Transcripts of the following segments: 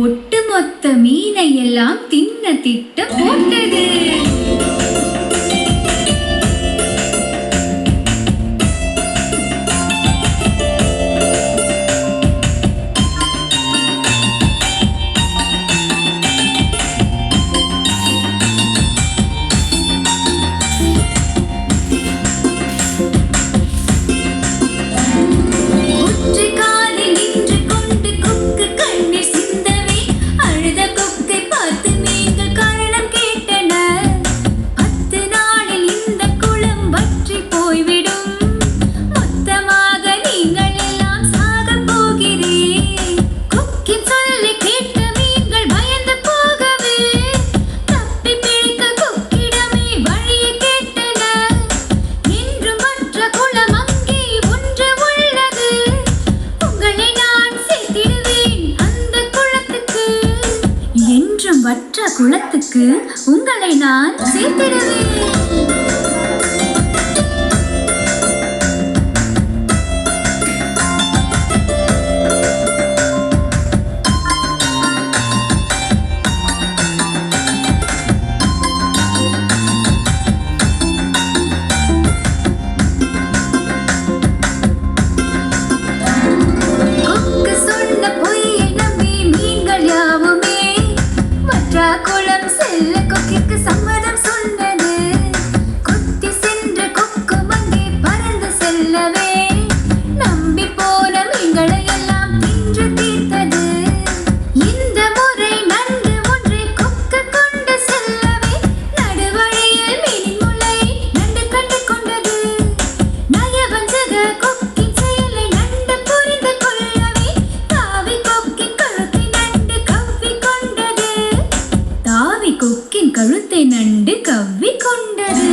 ஒட்டுமொத்த மீனை எல்லாம் தின்ன திட்டம் போட்டது. வற்ற குளத்துக்கு உங்களை நான் சேர்த்திடுவேன். குளம் செல்ல கொக்கிற்கு சம்மதம் சொன்னது. கொத்தி சென்ற கொக்கும் அங்கே பறந்து செல்லவே நம்பி போன மீன்களை எல்லாம் தின்று தீர்த்தது. இந்த முறை நண்டு ஒன்றை கொக்கு கொண்டு செல்லவே நடுவழியில் மீனின் முளை நண்டு கண்டு கொண்டது. நயவஞ்சக கொக்கின் செயலை நண்டு புரிந்து கொள்ளவே தாவி கொக்கின் கழுத்தை நண்டு கவ்வி கொண்டது. தாவி கொக்கின் கழுத்தை நண்டு கவ்வி கொண்டது.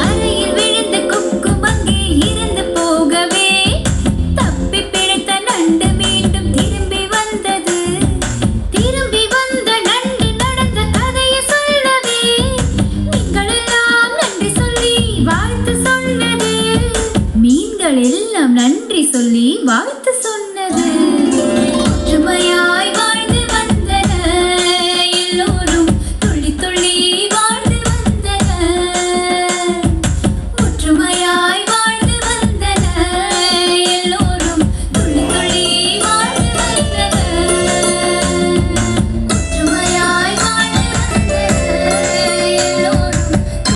அறையில் விழுந்த கொக்கும் அங்கே இருந்து போகவே தப்பி பிழைத்த நண்டு மீண்டும் திரும்பி வந்தது. திரும்பி வந்த நண்டு நடந்த கதையை சொல்லவே மீன்கள் எல்லாம் நன்றி சொல்லி வாழ்த்து சொன்னது. மீன்கள் எல்லாம் நன்றி சொல்லி வாழ்த்து சொன்னது. ஒற்றுமையாய்